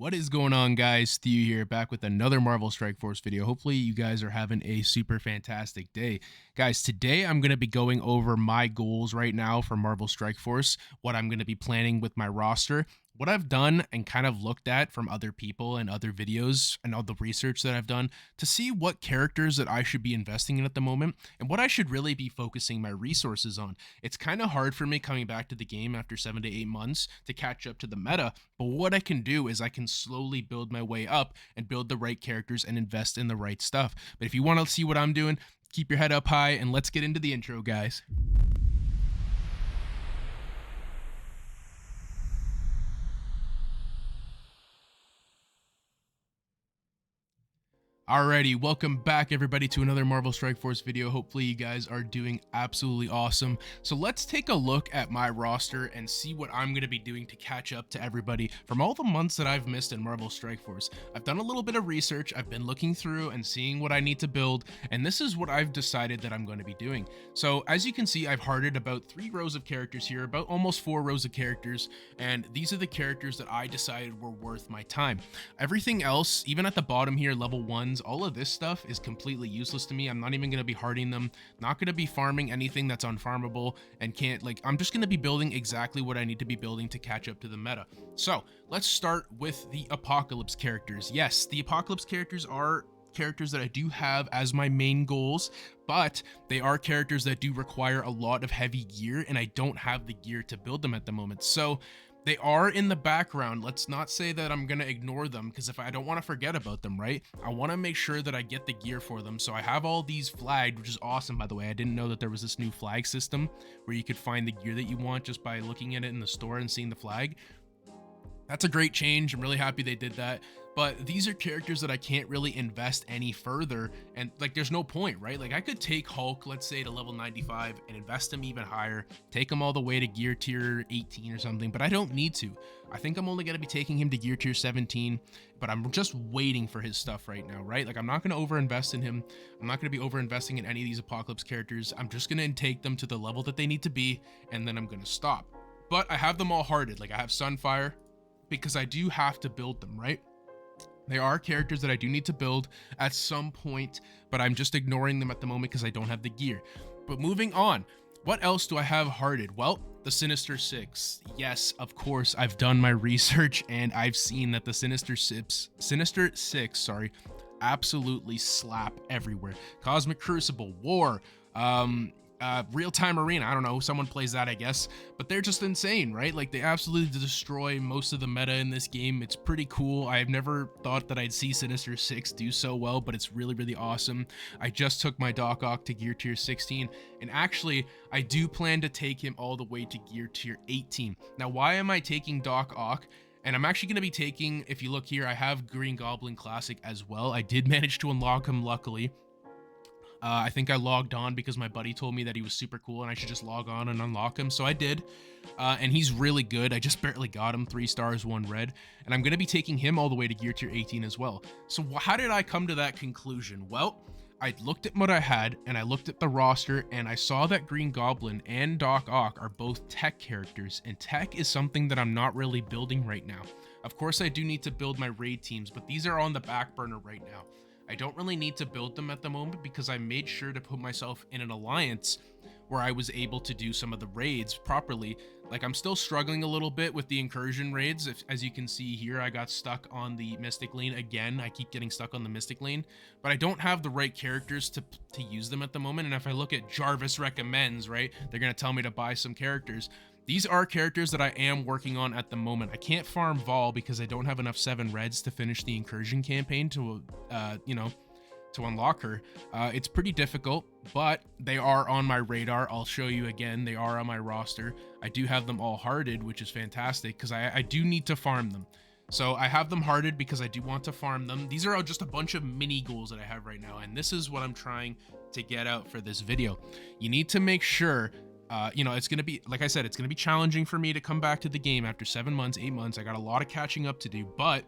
What is going on, guys? Stu here, back with another Marvel Strike Force video. Hopefully you guys are having a super fantastic day. Guys, today I'm going to be going over my goals right now for Marvel Strike Force, what I'm going to be planning with my roster, what I've done and kind of looked at from other people and other videos and all the research that I've done to see what characters that I should be investing in at the moment and what I should really be focusing my resources on. It's kind of hard for me coming back to the game after 7 to 8 months to catch up to the meta, but what I can do is I can slowly build my way up and build the right characters and invest in the right stuff. But if you want to see what I'm doing, keep your head up high and let's get into the intro, guys. Alrighty, welcome back everybody to another Marvel Strike Force video. Hopefully you guys are doing absolutely awesome. So let's take a look at my roster and see what I'm going to be doing to catch up to everybody from all the months that I've missed in Marvel Strike Force. I've done a little bit of research, I've been looking through and seeing what I need to build, and this is what I've decided that I'm going to be doing. So as you can see, I've hearted about 3 rows of characters here, about almost 4 rows of characters, and these are the characters that I decided were worth my time. Everything else, even at the bottom here, level 1s, all of this stuff is completely useless to me. I'm not even going to be hearting them, not going to be farming anything that's unfarmable and can't, like, I'm just going to be building exactly what I need to be building to catch up to the meta. So let's start with the Apocalypse characters. Yes, the Apocalypse characters are characters that I do have as my main goals, but they are characters that do require a lot of heavy gear and I don't have the gear to build them at the moment. So they are in the background. Let's not say that I'm gonna ignore them, because if I don't want to forget about them, right? I want to make sure that I get the gear for them. So I have all these flagged, which is awesome, by the way. I didn't know that there was this new flag system where you could find the gear that you want just by looking at it in the store and seeing the flag. That's a great change. I'm really happy they did that. But these are characters that I can't really invest any further, and like there's no point, right? Like I could take Hulk, let's say, to level 95 and invest him even higher, take him all the way to gear tier 18 or something, but I don't need to. I think I'm only going to be taking him to gear tier 17, but I'm just waiting for his stuff right now, right? Like I'm not going to overinvest in him. I'm not going to be overinvesting in any of these Apocalypse characters. I'm just going to take them to the level that they need to be, and then I'm going to stop. But I have them all hearted. Like I have Sunfire because I do have to build them, right? They are characters that I do need to build at some point, but I'm just ignoring them at the moment because I don't have the gear. But moving on, what else do I have hearted? Well, the Sinister Six. Yes, of course, I've done my research and I've seen that the Sinister Six, absolutely slap everywhere. Cosmic Crucible, War, real-time arena, I don't know, someone plays that, I guess, but they're just insane, right? Like they absolutely destroy most of the meta in this game. It's pretty cool. I've never thought that I'd see Sinister Six do so well, but it's really awesome. I just took my Doc Ock to gear tier 16, and actually I do plan to take him all the way to gear tier 18. Now, why am I taking Doc Ock? And I'm actually going to be taking, if you look here, I have Green Goblin Classic as well. I did manage to unlock him, luckily. I think I logged on because my buddy told me that he was super cool and I should just log on and unlock him. So I did. And he's really good. I just barely got him, 3 stars, 1 red. And I'm going to be taking him all the way to gear tier 18 as well. So how did I come to that conclusion? Well, I looked at what I had and I looked at the roster and I saw that Green Goblin and Doc Ock are both tech characters, and tech is something that I'm not really building right now. Of course, I do need to build my raid teams, but these are on the back burner right now. I don't really need to build them at the moment because I made sure to put myself in an alliance where I was able to do some of the raids properly. Like I'm still struggling a little bit with the incursion raids. As you can see here, I got stuck on the Mystic lane again. I keep getting stuck on the Mystic lane, but I don't have the right characters to use them at the moment. And if I look at Jarvis recommends, right, they're going to tell me to buy some characters. These are characters that I am working on at the moment. I can't farm Vol because I don't have enough 7 reds to finish the incursion campaign to, to unlock her. It's pretty difficult, but they are on my radar. I'll show you again. They are on my roster. I do have them all hearted, which is fantastic because I do need to farm them. So I have them hearted because I do want to farm them. These are all just a bunch of mini goals that I have right now, and this is what I'm trying to get out for this video. You need to make sure it's going to be, like I said, it's going to be challenging for me to come back to the game after 7 months, 8 months. I got a lot of catching up to do, but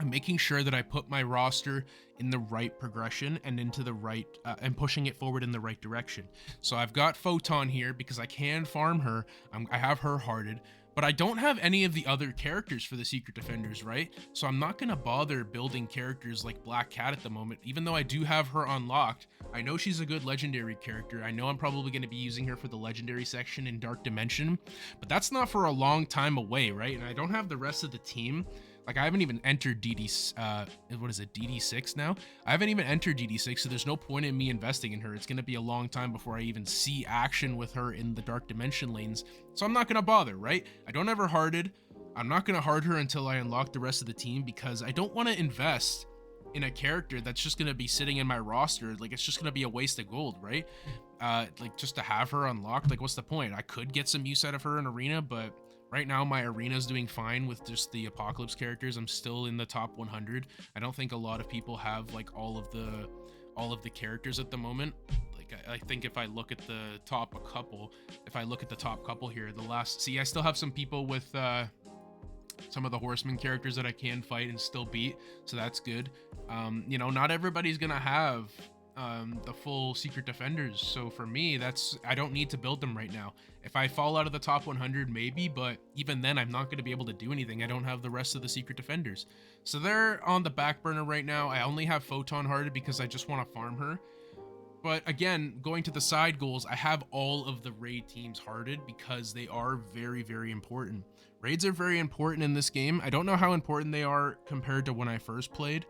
I'm making sure that I put my roster in the right progression and into the right, and pushing it forward in the right direction. So I've got Photon here because I can farm her. I have her hearted, but I don't have any of the other characters for the Secret Defenders, right? So I'm not gonna bother building characters like Black Cat at the moment, even though I do have her unlocked. I know she's a good legendary character. I know I'm probably gonna be using her for the legendary section in Dark Dimension, but that's not for a long time away, right? And I don't have the rest of the team. Like, I haven't even entered what is it, DD6 now? I haven't even entered DD6, so there's no point in me investing in her. It's going to be a long time before I even see action with her in the Dark Dimension lanes, so I'm not going to bother, right? I don't have her hearted. I'm not going to heart her until I unlock the rest of the team, because I don't want to invest in a character that's just going to be sitting in my roster. Like, it's just going to be a waste of gold, right? Like, just to have her unlocked, like, what's the point? I could get some use out of her in Arena, but right now, my arena is doing fine with just the Apocalypse characters. I'm still in the top 100. I don't think a lot of people have like all of the characters at the moment. Like, I think if I look at the top couple here, I still have some people with some of the Horseman characters that I can fight and still beat, so that's good. You know, not everybody's gonna have the full Secret Defenders, so for me, I don't need to build them right now. If I fall out of the top 100, maybe, but even then I'm not going to be able to do anything. I don't have the rest of the Secret Defenders, so they're on the back burner right now. I only have Photon hearted because I just want to farm her. But again, going to the side goals, I have all of the raid teams hearted because they are very, very important. Raids are very important in this game. I don't know how important they are compared to when I first played,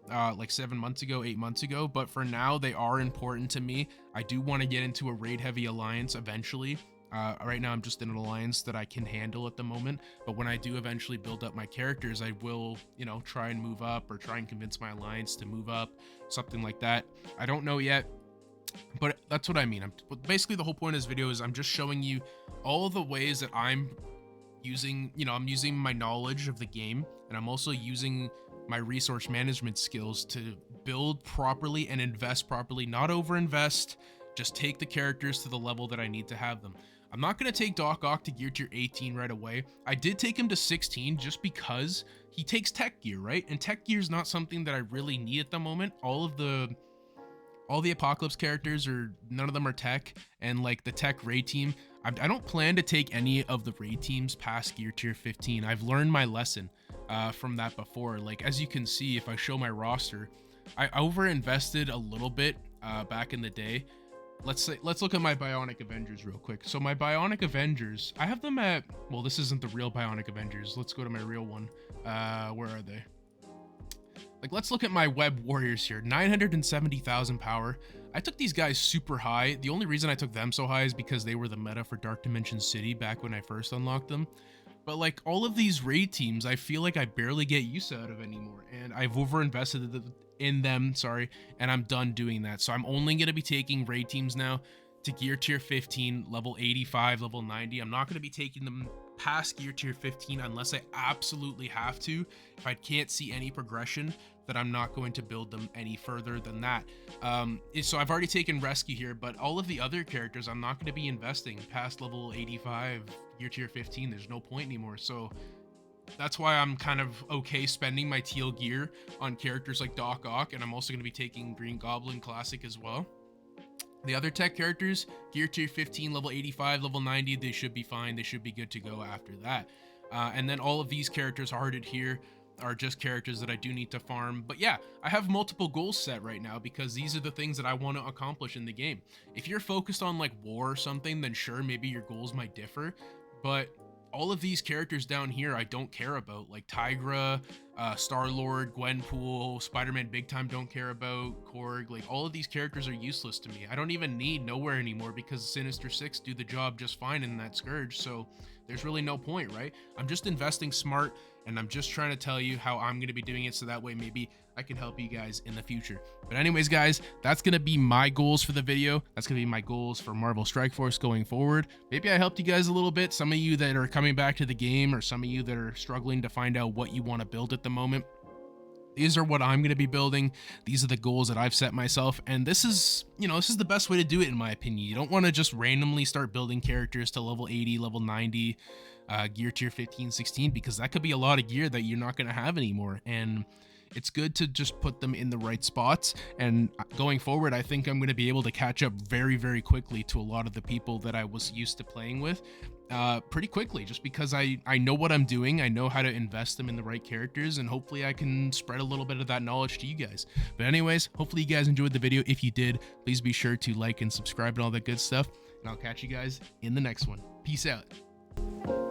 like 7 months ago, 8 months ago, but for now they are important to me. I do want to get into a raid heavy alliance eventually. Right now I'm just in an alliance that I can handle at the moment, but when I do eventually build up my characters, I will, you know, try and move up, or try and convince my alliance to move up, something like that. I don't know yet, but that's what I mean. Basically the whole point of this video is I'm just showing you all the ways that I'm using, you know, I'm using my knowledge of the game, and I'm also using my resource management skills to build properly and invest properly, not overinvest, just take the characters to the level that I need to have them. I'm not going to take Doc Ock to gear tier 18 right away. I did take him to 16 just because he takes tech gear, right? And tech gear is not something that I really need at the moment. All the Apocalypse characters, or none of them are tech, and like the tech raid team, I don't plan to take any of the raid teams past gear tier 15. I've learned my lesson from that before. Like, as you can see, if I show my roster, I over invested a little bit back in the day. Let's look at my Bionic Avengers real quick. So my Bionic Avengers, I have them at, well, this isn't the real Bionic Avengers. Let's go to my real one. Where are they? Like, let's look at my Web Warriors here. 970,000 power. I took these guys super high. The only reason I took them so high is because they were the meta for Dark Dimension City back when I first unlocked them. But like, all of these raid teams, I feel like I barely get use out of anymore, and I've over invested in them, sorry, and I'm done doing that. So I'm only going to be taking raid teams now to gear tier 15, level 85, level 90. I'm not going to be taking them past gear tier 15 unless I absolutely have to. If I can't see any progression, that I'm not going to build them any further than that. So I've already taken Rescue here, but all of the other characters, I'm not going to be investing past level 85, gear tier 15. There's no point anymore. So that's why I'm kind of okay spending my teal gear on characters like Doc Ock, and I'm also going to be taking Green Goblin Classic as well. The other tech characters, gear tier 15, level 85, level 90, they should be fine. They should be good to go after that. And then all of these characters hearted here are just characters that I do need to farm. But yeah, I have multiple goals set right now because these are the things that I want to accomplish in the game. If you're focused on like war or something, then sure, maybe your goals might differ. But all of these characters down here I don't care about, like Tigra, Star-Lord, Gwenpool, Spider-Man Big Time don't care about, Korg. Like, all of these characters are useless to me. I don't even need Nowhere anymore because Sinister Six do the job just fine in that Scourge, so there's really no point, right? I'm just investing smart, and I'm just trying to tell you how I'm going to be doing it, so that way maybe I can help you guys in the future. But anyways, guys, that's going to be my goals for the video. That's going to be my goals for Marvel Strike Force going forward. Maybe I helped you guys a little bit. Some of you that are coming back to the game, or some of you that are struggling to find out what you want to build at the moment. These are what I'm going to be building. These are the goals that I've set myself. And this is, you know, this is the best way to do it, in my opinion. You don't want to just randomly start building characters to level 80, level 90, gear tier 15, 16, because that could be a lot of gear that you're not going to have anymore. And it's good to just put them in the right spots. And going forward, I think I'm going to be able to catch up very, very quickly to a lot of the people that I was used to playing with. pretty quickly, just because I know what I'm doing. I know how to invest them in the right characters, and hopefully I can spread a little bit of that knowledge to you guys. But anyways, hopefully you guys enjoyed the video. If you did, please be sure to like and subscribe and all that good stuff, and I'll catch you guys in the next one. Peace out.